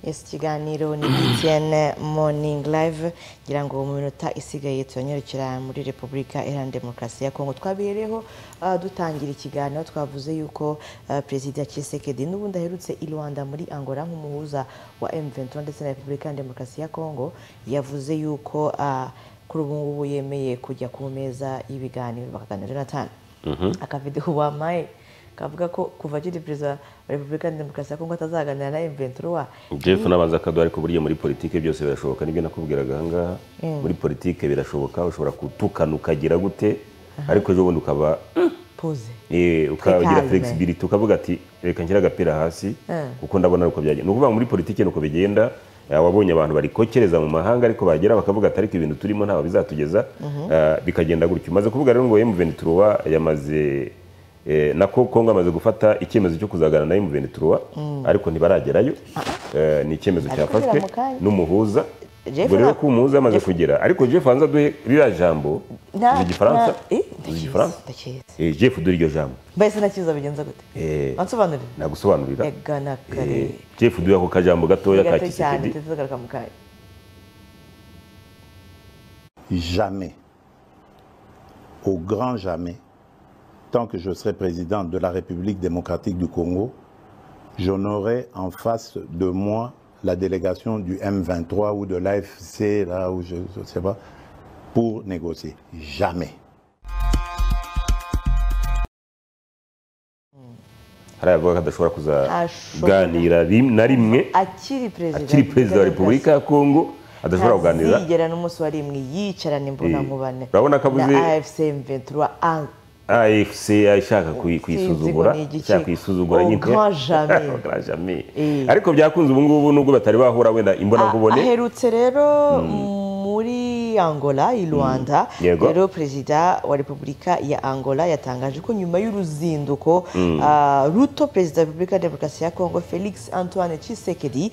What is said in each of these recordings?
Ikiganiro ni BTN Morning Live ngira ngo mu minota isigaye tuyanyarukira muri Repubulika Iharanira Demokarasi ya Kongo. Twabihereho dutangira ikiganiro twavuze yuko Perezida Tshisekedi n'ubundi aherutse i Rwanda muri Angola nk'umuhuza wa M23 ndetse na Repubulika Iharanira Demokarasi ya Kongo, yavuze yuko kuri ubu ngubu yemeye kujya ku meza y'ibiganiro bakaganira Jonathan. Akavideho wamaye kavuga ko kuva kiri Perezida wa Repubulika Iharanira Demokarasi ya Kongo atazaganira na M23. Jeff nabanza kadwa ariko buryo muri politike byose birashoboka, nibyo nakubwiraga ngaha. Muri politike birashoboka, ushobora kutukana ukagira gute, ariko ejo bundi ukaba pose ukagira flexibility ukavuga ati reka ngira agapira hasi kuko ndabona uko byagenda. Nukuvuga muri politike nuko bigenda. Wabonye abantu bari kokereza mu mahanga ariko bagera bakavuga ati ariko ibintu turimo nta bizatugeza, bikagenda gutyo. Maze kuvuga rero ngo M23 yamaze na Kongo amaze gufata icyemezo cyo kuzagana na M23 ariko ntibaragerayo. Ni icyemezo cyafashwe n'umuhuza. Rero ko umuhuza amaze kugera, ariko Jeff hanza duhe rira jambo igifaransa. Jeff duhe iryo jambo mbese nakiza bigenza gute? Ansobanurira. Nagusobanurira. Egana kare. Jeff duhe ako kajambo gatoya ka Tshisekedi. Jamais, au grand jamais, tant que je serai président de la République démocratique du Congo, j'honorerai en face de moi la délégation du M23 ou de l'AFC, là où je ne sais pas, pour négocier. Jamais. Haravuga kadashobora kuzaganira na rimwe akiri Perezida wa Repubulika ya Kongo adashobora kuganira zigera n'umunsi wa rimwe yicarana imbona mubane. Urabona kabuze AFC M23 AFC ashaka kwisuzugura, ashaka kwisuzugura nyine jamais. Ariko byakunze ubu ngubu nubwo batari bahura wenda imbona nkubone. Aherutse rero muri Angola i Rwanda, rero Perezida wa Repubulika ya Angola yatangaje ko nyuma y'uruzinduko ruto Perezida wa Repubulika ya Demokarasi ya Kongo Felix Antoine Tshisekedi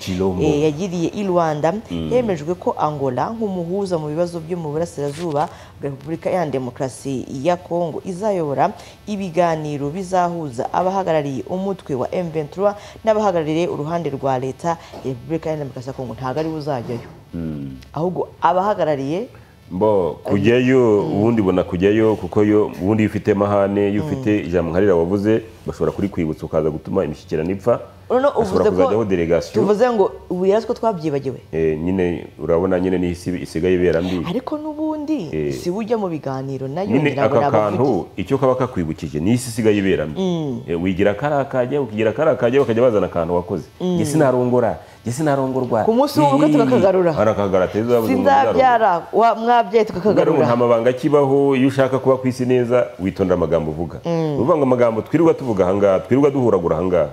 yagiriye i Rwanda, yemejwe ko Angola nk'umuhuza mu bibazo byo mu burasirazuba bwa Repubulika ya Demokarasi ya Kongo izayobora ibiganiro bizahuza abahagarariye umutwe wa M23 n'abahagarariye uruhande rwa leta ya Repubulika ya Demokarasi ya Kongo. Ntago ari buzajyayo, ahubwo abahagarariye kujyayo. Ubundi bona kujyayo kuko yo ubundi ufite mahane, ufite ijambo nkarira wavuze bashobora kuri kwibutsa ukaza gutuma imishyikirano ipfa. Uvuze ko tuvuze ngo ubirazwe twabyibagiwe. Nyine urabona nyine ni isigaye ibera mbi, ariko nubundi si bujya mu biganiro nayo nyine aka kantu icyo kaba kakwibukije ni isi isigaye ibera mbi. Wigira karakajya ukigira karakajya bakajya bazana akantu wakoze. Gisi narongora narongorwa ku munsi w'ubukwe tukakagarura arakagarura sinzabyara mwabyaye tukakagarura. Nta mabanga kibaho. Iyo ushaka kuba ku isi neza witondera amagambo uvuga. Uvuga ngo amagambo twirirwa tuvuga ahangaha, twirirwa duhuragura ahangaha,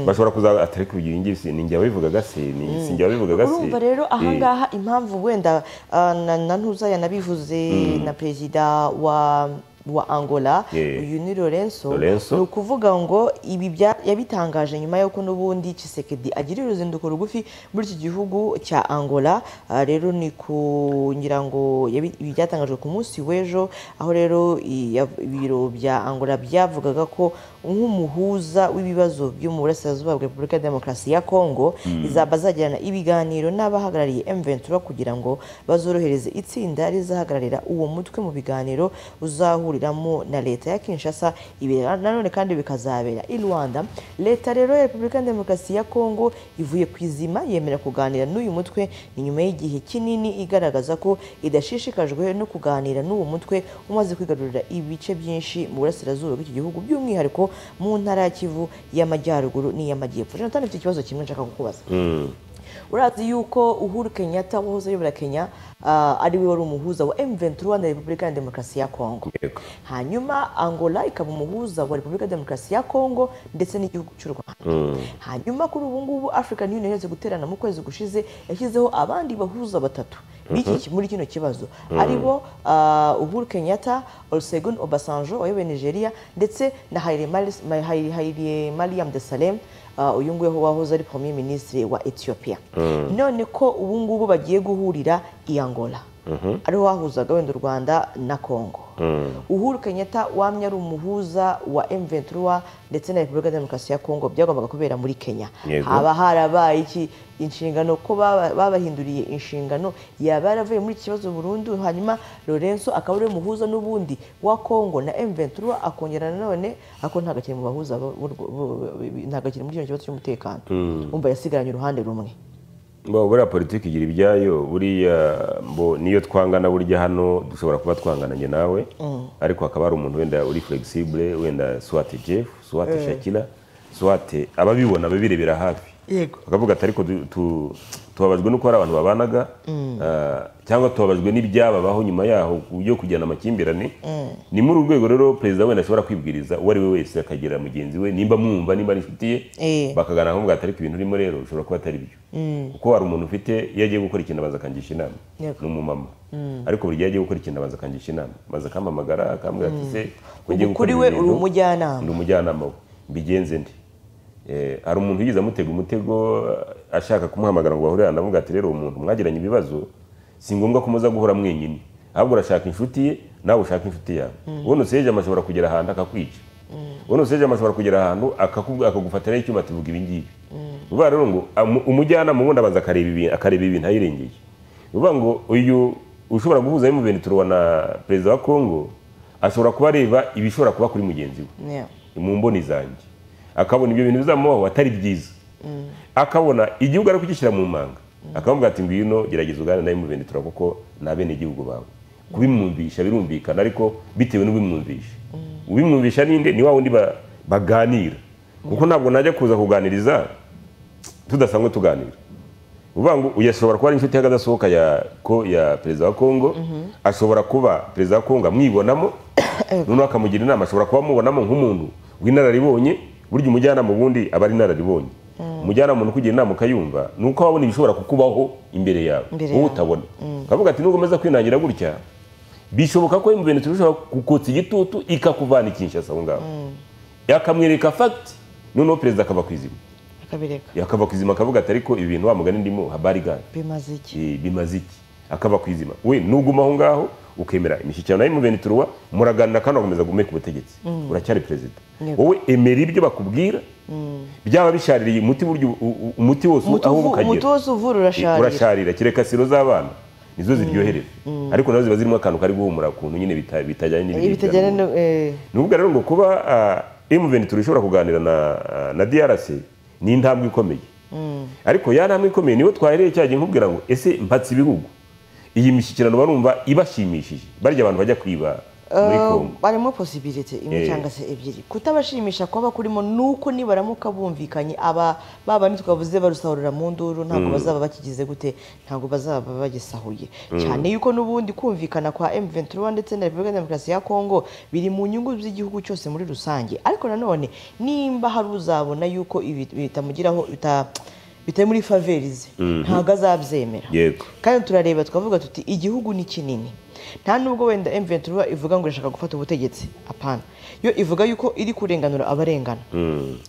bashobora kuza atari kugira ingisi ninjye wabivugaga se, ni sinjye wabivugaga se. Urumva rero ahangaha impamvu wenda na ntuza yanabivuze na Perezida wa Angola uyu ni Lorenzo. Ni ukuvuga ngo ibi yabitangaje nyuma y'uko n'ubundi Tshisekedi agira uruzinduko rugufi muri iki gihugu cya Angola. Rero ni kugira ngo ibi byatangajwe ku munsi w'ejo, aho rero ibiro bya Angola byavugaga ko nk'umuhuza w'ibibazo byo mu burasirazuba bwa Repubulika ya Demokarasi ya Kongo izaba zagirana ibiganiro n'abahagarariye M23 kugira ngo bazorohereze itsinda rizahagararira uwo mutwe mu biganiro uzahuriramo na leta ya Kinshasa. Ibi nanone kandi bikazabera i Rwanda. Leta rero ya Repubulika ya Demokarasi ya Kongo ivuye ku izima yemera kuganira n'uyu mutwe, ni nyuma y'igihe kinini igaragaza ko idashishikajwe no kuganira n'uwo mutwe umaze kwigarurira ibice byinshi mu burasirazuba bw'iki gihugu, by'umwihariko mu ntara ya Kivu y'Amajyaruguru n'iy'Amajyepfo. Jonathan, mfite ikibazo kimwe nshaka kukubaza. Urazi yuko Uhuru Kenyatta wahoze ayobora Kenya ari we wari umuhuza wa M23 na Repubulika ya Demokarasi ya Kongo. Hanyuma Angola ikaba umuhuza wa Repubulika ya Demokarasi ya Kongo ndetse n'igihugu cy'u Rwanda. Hanyuma kuri ubu ngubu African Union yaje guterana mu kwezi gushize, yashyizeho abandi bahuza batatu muri kino kibazo, aribo Uhuru Kenyatta, Olusegun Obasanjo wayoboye Nigeria ndetse na Haile Mariam Desalegn uyu nguyu wahoze ari Premier Ministre wa Ethiopia. None ko ubu ngubu bagiye guhurira i Angola ariho hahuzaga wenda u Rwanda na Congo. Uhuru Kenyatta wamye ari umuhuza wa M23 ndetse na Repubulika ya Demokarasi ya Congo, byagombaga kubera muri Kenya. Haba harabaye iki inshingano ko babahinduriye inshingano, yaba yaravuye muri iki kibazo burundu, hanyuma Lorenzo akaba ari umuhuza n'ubundi wa Congo na M23 akongera nanone ako ntagakire mu bahuza ntagakire muri icyo kibazo cy'umutekano. Umva yasigaranye uruhande rumwe. Buriya politiki igira ibyayo, buriya niyo twangana burya hano dushobora kuba twangananye nawe, ariko hakaba hari umuntu wenda uri flexible, wenda swate Jeff, swate Shakira, swate ababibona babirebera hafi. Bakavuga ati ariko tubabajwe nuko hari abantu babanaga, cyangwa tubabajwe n'ibyababaho nyuma yaho yo kujyana amakimbirane. Ni muri urwego rero perezida wenda ashobora kwibwiriza uwo ari we wese akagira mugenzi we, nimba mwumva nimba ari inshuti ye, bakagana aho ngo atari ibintu urimo rero ushobora kuba atari byo. Kuko hari umuntu ufite iyo agiye gukora ikintu abanza akangisha inama, ni umumama, ariko buri gihe agiye gukora ikintu abanza akangisha inama, maze akampamagara akambwira ati se kuri we uri umujyanama, ndi umujyanama we, mbigenze ndi. Hari umuntu yigize amutega umutego ashaka kumuhamagara ngo bahurire, ndavuga ati rero umuntu mwagiranye ibibazo si ngombwa ko muza guhora mwenyine, ahubwo urashaka inshuti ye nawe ushaka inshuti yawe. Ubuno seje amashobora kugera ahantu akakwica, ubuno seje amashobora kugera ahantu akagufatira icyuma ati vuga ibi ngibi. Uvuga rero ngo umujyanama ubundi abanza akareba ibintu ayirengeye. Uvuga ngo uyu ushobora guhuza M23 na perezida wa Congo ashobora kuba areba ibishobora kuba kuri mugenzi we mu mboni zanjye, akabona ibyo bintu bizamubaho atari byiza, akabona igihugu ari kugishyira mu manga, akavuga ati ngwino gerageza ugane na M23 kuko na bene igihugu bawe. Kubimwumvisha birumvikana, ariko bitewe n'ubimwumvisha. Ubimwumvisha ninde? Ni wa wundi baganira, kuko ntabwo najya kuza kuganiriza tudasanzwe tuganira. Uvuga ngo uyashobora kuba ari inshuti y'akadasohoka ya perezida wa Congo, ashobora kuba perezida wa Congo amwibonamo, noneho akamugira inama, ashobora kuba amubonamo nk'umuntu w'inararibonye. Burya umujyanama ubundi aba ari inararibonye. Umujyanama umuntu kugira inama ukayumva, nuko wabona ibishobora kukubaho imbere yawe wowe utabona. Ukavuga ati nugomeza kwinangira gutya, bishoboka ko M23 ushobora kukotsa igitutu ikakuvana Kinshasa aho ngaho, yakamwereka fact, noneho perezida akava kwizima, yakava kwizima, akavuga ati ariko ibintu wa mugani ndimo habari gani bimaze iki, bimaze iki, akava kwizima. We nuguma aho ngaho ukemera imishyikirano na M23 muraganira kandi ugakomeza gumeka ubutegetsi, uracyari perezida. Wowe emera ibyo bakubwira, byaba bishaririye umuti buryo umuti wose aho ubukagera, umuti wose uvura urasharira, kireka siro z'abana nizo ziryoherera, ariko nazo ziba zirimo akantu kari guhumura kuntu nyine bitajyanye n'ibindi. Nubwo rero ngo kuba M23 ishobora kuganira na DRC ni intambwe ikomeye, ariko ya ntambwe ikomeye niyo twahereye cyagiye nkubwira ngo ese mpatse ibihugu iyi mishyikirano barumva ibashimishije, barya abantu bajya kwiba muri Congo. Barimo possibility imwe cyangwa se ebyiri. Kutabashimisha kwaba kurimo nuko nibaramuka bumvikanye baba nitwavuze barusahurira mu nduru, ntabwo bazaba bakigize gute, ntabwo bazaba bagisahuye cyane yuko nubundi kumvikana kwa M23 ndetse na Repubulika ya Demokarasi ya Congo biri mu nyungu z'igihugu cyose muri rusange. Ariko nanone nimba hari uzabona yuko bitamugiraho bitari muri favorize, ntabwo azabyemera. Kandi turareba tukavuga tuti igihugu ni kinini, nta nubwo wenda M23 ivuga ngo irashaka gufata ubutegetsi, apana, yo ivuga yuko iri kurenganura abarengana.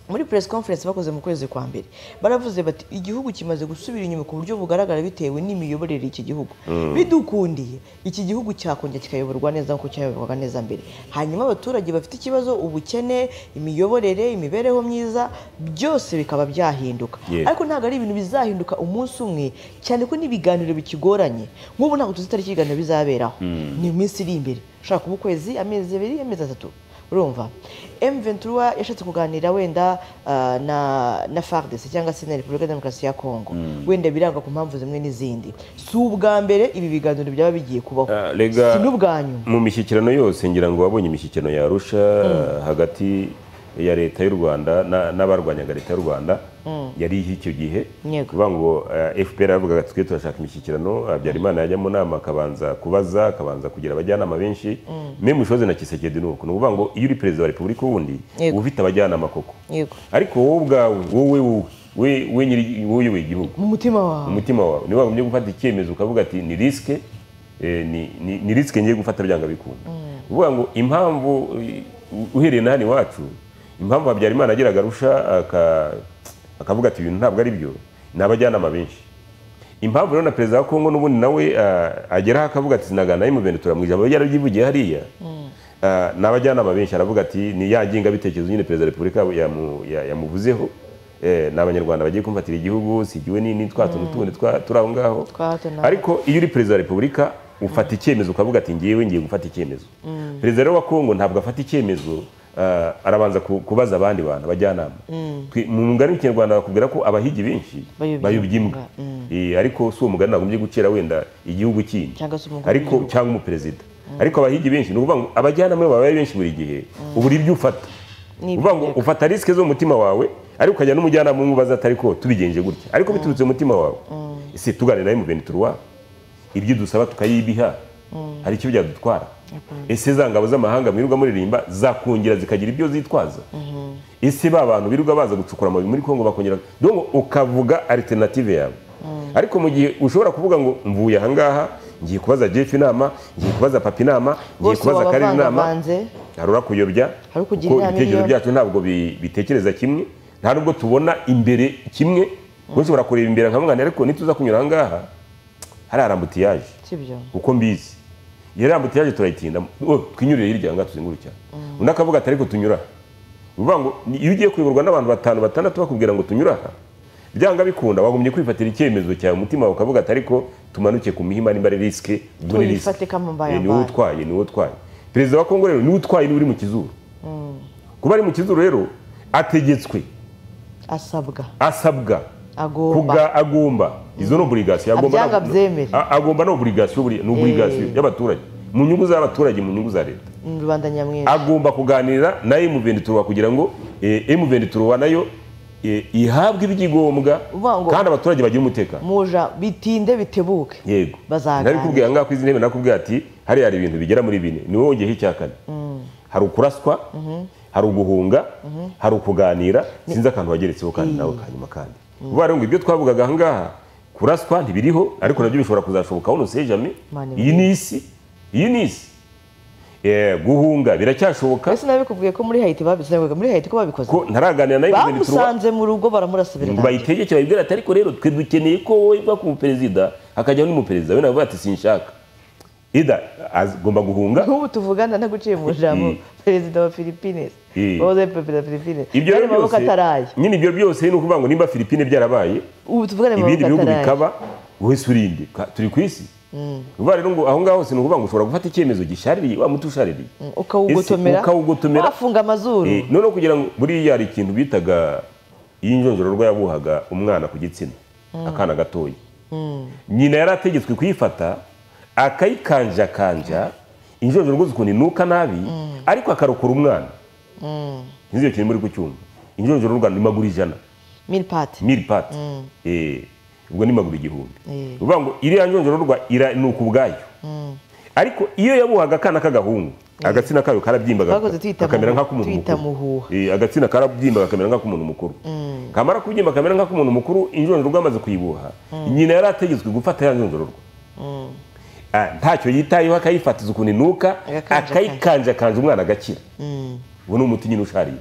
Muri press conference bakoze mu kwezi kwa mbere baravuze bati igihugu kimaze gusubira inyuma ku buryo bugaragara bitewe n'imiyoborere y'iki gihugu. Bidukundiye iki gihugu cyakongera kikayoborwa neza nko cyayoborwaga neza mbere, hanyuma abaturage bafite ikibazo, ubukene, imiyoborere, imibereho myiza, byose bikaba byahinduka. Ariko ntabwo ari ibintu bizahinduka umunsi umwe, cyane ko n'ibiganiro bikigoranye. Nk'ubu ntabwo tuzi tariki ikiganiro bizaberaho, ni iminsi iri imbere, ushaka kuba ukwezi, amezi 2, amezi 3. Urumva M23 yashatse kuganira wenda na FARDC cyangwa se na Repubulika ya Demokarasi ya Congo, wenda biranga ku mpamvu zimwe n'izindi. Si ubwa mbere ibi biganiro byaba bigiye kubaho, si n'ubwanyu. Mu mishyikirano yose ngira ngo wabonye imishyikirano ya Arusha hagati ya leta y'u Rwanda n'abarwanyaga leta y'u Rwanda yari icyo gihe, kuvuga ngo FPR yavugaga ati twe turashaka imishyikirano, Habyarimana yajya mu nama akabanza kubaza, akabanza kugira abajyanama benshi, meme ushoze na Kisekedi nuko nuvuga ngo iyo uri perezida wa Repubulika wundi ufite abajyanama koko, ariko wowe ubwawe wowe nyiri igihugu mu mutima wawe ni wagumye gufata icyemezo ukavuga ati ni riske, ni riske ngiye gufata byanga bikunda. Uvuga ngo impamvu uhereye na hano iwacu, impamvu Habyarimana agiraga Arusha akavuga ati ibintu ntabwo ari byo, n'abajyanama benshi. impamvu rero na perezida wa Kongo n'ubundi nawe ageraho akavuga ati sinagana M23 mu ijambo ryaragivugiye hariya n'abajyanama benshi aravuga ati ni yanginga bitekerezo nyine perezida wa Repubulika yamuvuzeho n'abanyarwanda bagiye kumfatira igihugu sigiwe ni twatuntu turaho ngaho ariko iyo uri perezida wa Repubulika ufata icyemezo ukavuga ati ngiye gufata icyemezo perezida wa Kongo ntabwo afata icyemezo arabanza kubaza abandi bantu bajyanama mu mugani w'ikinyarwanda bakubwira ko abahigi benshi bayobya imbwa ariko si uwo mugani nagombye gucira wenda igihugu kindi ariko cyangwa umuperezida ariko abahigi benshi ni ukuvuga ngo abajyanama babaye benshi buri gihe ubura ibyo ufata uvuga ngo ufata risike zo mu mutima wawe ariko ukajya n'umujyanama umubaza atari ko tubigenje gutya ariko biturutse mu mutima wawe ese tuganira na M23 ibyo dusaba tukayibiha hari icyo byadutwara ese za ngabo z'amahanga mwirirwa muririmba zakongera zikagira ibyo zitwaza ese ba bantu birirwa baza gucukura amabuye muri Kongo bakongera donc ukavuga alternative yawe ariko mu gihe ushobora kuvuga ngo mvuye aha ngaha ngiye kubaza Jeff inama ngiye kubaza Papa inama ngiye kubaza Karere inama harura kuyobya kuko ibitekerezo byacu ntabwo bitekereza kimwe nta nubwo tubona imbere kimwe ushobora kureba imbere nkamwana ariko nituza kunyura aha ngaha hari arambutiyaje uko mbizi yarambutiyaje turayitinda twinyurire hirya ngaha tuzengurukira undi akavuga ati ariko tunyura uvuga ngo iyo ugiye kuyoborwa n'abantu 5-6 bakubwira ngo tunyura aha byanga bikunda wagumye kwifatira icyemezo cyawe umutima ukavuga ati ariko tumanuke ku mihima n'imbare riske dore riske ni utwaye perezida wa Kongo rero ni utwaye ni uri mu kizuru kuba ari mu kizuru rero ategetswe asabwa agomba izo no obligation agomba no obligation y'abaturage mu nyungu z'abaturage mu nyungu za leta rubanda nyamwinshi agomba kuganira na M23 kugira ngo M23 nayo ihabwe ibyigombwa kandi abaturage bagira umutekano muja bitinde bitebuke yego nari kubwira ngaho kwizi ntebe nakubwira ati hari ibintu bigera muri bine ni wowe ngehe cyakane hari ukuraswa hari uguhunga hari ukuganira sinzi akantu wageretseho kandi nawe kanyuma kandi uba rero ngo ibyo twavugaga aha ngaha kuraswa ntibiriho ariko nabyo bishobora kuzashoboka wowe usejame iyi ni isi guhunga biracyashoboka ese nabikubwiye ko muri Haiti ko babikoze ko ntaraganira na M23 bamusanze mu rugo baramurasubira ngo bayitegeke babibwira ati ariko rero twe dukeneye ko wowe bwa ku perezida akajya n'umuperezida we navuga ati sinshaka ida agomba guhunga ubu tuvugana naguciye mu jambo perezida wa Philippines oze perezida wa Philippines ibyo byose nyine ibyo byose ni ukuvuga ngo nimba Philippines byarabaye ubu tuvugane mu ibindi bihugu bikaba wowe surinde turi ku isi uva rero ngo aho ngaho se nukuvuga ngo ushobora gufata icyemezo gishaririye wa mutushaririye ukawugotomera wafunga amazuru none kugira ngo buri yari ikintu bitaga y'injonjororwa yabuhaga umwana ku gitsina akana gatoyi nyina yarategetswe kuyifata akayikanja injonjororwa zikundi nuka nabi ariko akarokora umwana nizyo kintu muri kucyumva injonjororwa ni maguru 100 1000 pat ubwo ni maguru 1000 uvuga ngo iriya njonjororwa ni ukubwayo ariko iyo yabuhaga akana k'agahungu agatsina kayo karabyimbaga akamera nk'ak'umuntu mukuru agatsina karabyimbaga akamera nk'ak'umuntu mukuru kamara kubyimba akamera nk'ak'umuntu mukuru injonjororwa amaze kuyibuha nyina yarategetswe gufata ya njonjororwa ntacyo yitayeho akayifatiza ukuntu inuka akayikanja umwana agakira ubu ni umuti nyine usharira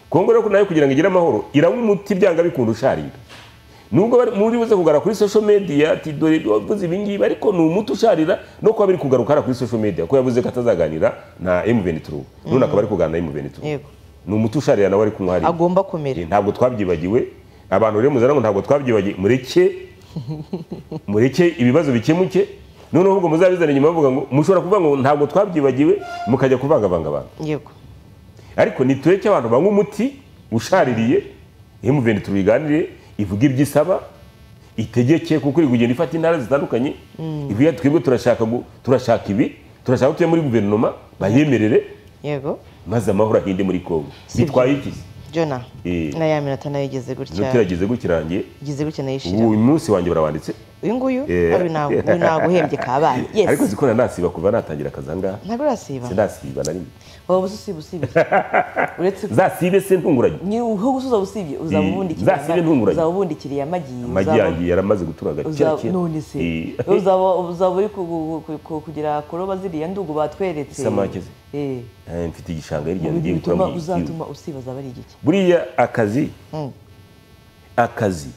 Kongo rero nayo kugira ngo igire amahoro iranywa umuti byanga bikunda usharira nubwo muri buze kugara kuri social media ati dore wavuze ibingibi ariko ni umuti usharira no kuba biri kugaruka kuri social media ko yavuze ko atazaganira na M23 none akaba ari kuganira na M23 ni umuti usharira nawe ari kumwari agomba kumera ntabwo twabyibagiwe abantu rero muzana ngo ntabwo twabyibagiwe mureke ibibazo bikemuke none ahubwo muzabizana nyuma bavuga ngo mushobora kuvuga ngo ntabwo twabyibagiwe mukajya kuvangavanga abantu yego ariko nitureke abantu banywa umuti ushaririye M23 biganire ivuga ibyisaba itegeke kuko iri kugenda ifata intara zitandukanye ivuga twebwe turashaka ibi turashaka tuye muri guverinoma bayemerere yego maze amahoro ahinde muri Kongo bitwaye iki Jona na ya minota nayo igeze gutya kirageze gukirangiye igeze gutya nayishira uyu munsi wanjye barawanditse uyu nguyu ari naguhembye kabaye yes ariko zikora nasiba kuva natangira akazanga ntabwo rasiba sindasiba na rimwe wowe usiba uretse zasibe se ntunguranye ni uho gusuza usibye uzabubundikira zasibe ntunguranye uzabubundikiriye amagi yanjye yaramaze guturaga cyane none se uzaba uri kugira kuroba ziriya ndugu batweretse samake mfite igishanga hirya ngiye gukora uzatuma usiba zaba ari igiki buriya akazi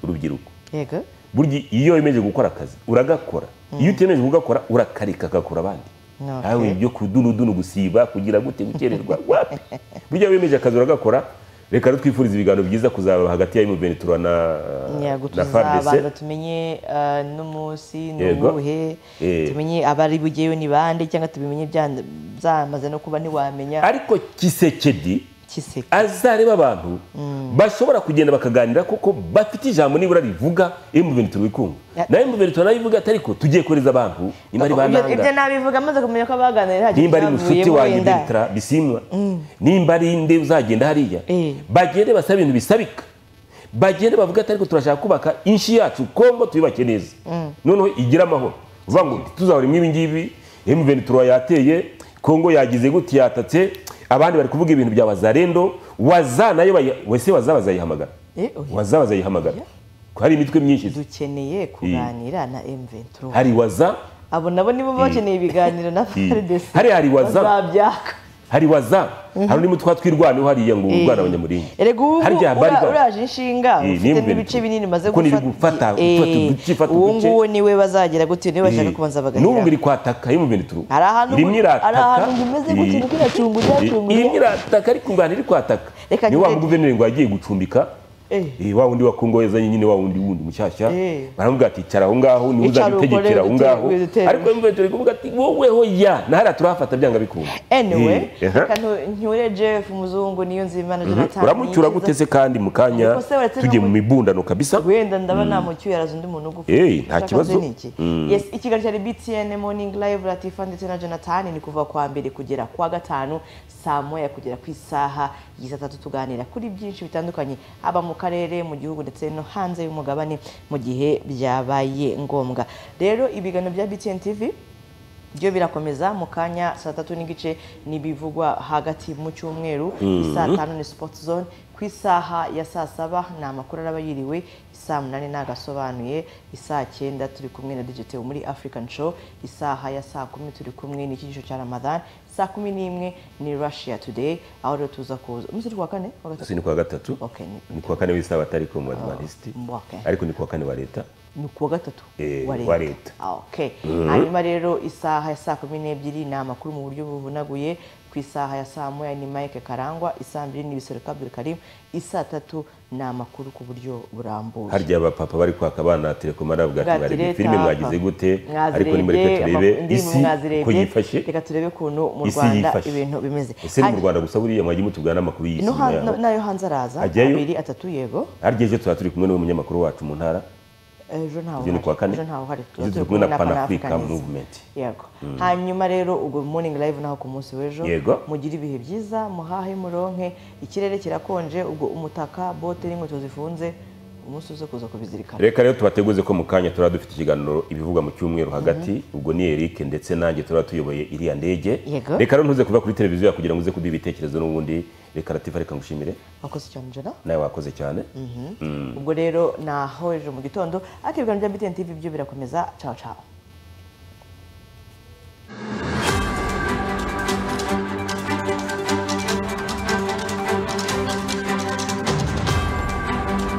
urubyiruko yego burya iyo wemeje gukora akazi uragakora iyo utemeje kugakora urakarika agakora abandi nawe ibyo kudunudunu gusiba kugira gute gukererwa wapi burya wemeje akazi uragakora reka twifuriza ibiganiro byiza kuzaba hagati ya M23 na FARDC tumenye n'umunsi n'ubuhe tumenye abari bugeyo ni bande cyangwa tubimenye byamaze no kuba ntiwamenya ariko Kisekedi azareba abantu bashobora kugenda bakaganira kuko bafite ijambo nibura rivuga M23 wikumva na M23 nayo ivuga ariko tugiye koreza abantu imari bananga ibyo nabivuga maze kumenya ko baganira hagiye nimba ari mushuti wa M23 bisimwa nimba ari inde uzagenda hariya bagende basaba ibintu bisabika bagende bavuga ariko turashaka kubaka inshi yacu Kongo tuyubake neza noneho igira amahoro uvuga ngo tuzahora imwe ngibi M23 yateye Kongo yagize gute yatatse abandi bari kuvuga ibintu bya Wazalendo nayo wese bazayihamagara bazayihamagara hari imitwe myinshi dukeneye kuganira na M23 hari abo nabo nibo bakeneye ibiganiro na FARDC hari hari hari undi mutwa twirwaneho hariya ngo urwana abanyamuringi uraje inshinga ufite n'ibice binini maze gufata uwo nguwo niwe bazagira gute niwe bashaka kubanza baganira n'ubu ngiri kwataka M23 hari ahantu ngimeze gute kiracungura irataka ariko ngana iri kwataka ni wa guverineri ngo yagiye gucumbika wa wundi wa Kongo yazanye nyine wa wundi mushyashya baravuga ati cara aho ngaho ni uzabitegekera aho ngaho ariko M23 kuvuga ati wowe hoya nahara turafata byanga bikunda anyway nture Jeff Muzungu niyo nzimana Jonathan uramucyura guteze kandi mukanya tujye mu mibundano kabisa wenda ndaba namucyuye araza undi muntu ugufa nta kibazo yes ikigali cyari BTN morning live Latifa ndetse na Jonathan ni kuva kwa mbere kugera kwa gatanu saa moya kugera ku isaha y'isatatu tuganira kuri byinshi bitandukanye aba mu karere mu gihugu ndetse no hanze y'umugabane mu gihe byabaye ngombwa rero ibiganiro bya BTN TV byo birakomeza mu kanya saa 3 n'igice nibivugwa hagati mu cyumweru saa 5 ni Sport Zone ku isaha ya saa 7 na makuru arabayiriwe saa 8 nagasobanuye isaa 9 turi kumwe na Digital muri African Show isaha ya saa 10 turi kumwe n'ikigisho cya Ramadan saa 11 ni Russia Today aho rero tuza kuza umusiri kwa kane ni kwa gatatu ni kwa kane w'isaba atari ko mu Adventist ariko ni kwa kane wa leta ni kuwa gatatu wa leta okay hanyuma rero isaha ya saa 12 ni amakuru mu buryo buvunaguye ku isaha ya saa 1 ni Mike Karangwa isaa 2 ni Bisoro Kabir Karim isaa 3 ni amakuru ku buryo burambuye harya abapapa bari kwaka abana telekomara bwa bari filime mwagize gute ariko ni muri turebe isi ko yifashe reka turebe kuntu mu Rwanda ibintu bimeze ese mu Rwanda gusa buriye mwagiye mutubwana amakuru y'isi nayo hanze araza 2 3 yego harya ejo turi kumwe n'umunyamakuru wacu mu ntara ejo ntaho hari turi kumwe na Pan Africa Movement yego hanyuma rero ubwo morning live naho ku munsi w'ejo mugira ibihe byiza muhahe muronke ikirere kirakonje ubwo umutaka bote n'inkweto zifunze umunsi uze kuza kubizirikana reka rero tubateguze ko mu kanya dufite ikiganiro ibivuga mu cyumweru hagati ubwo ni Eric ndetse nanjye tuyoboye iriya ndege reka rero ntuze kuva kuri televiziyo kugira ngo uze kuduha ibitekerezo n'ubundi reka Latifa reka ngushimire wakoze cyane Jana nawe wakoze cyane ubwo rero naho ejo mu gitondo ariko ibiganiro bya BTN TV byo birakomeza ciao ciao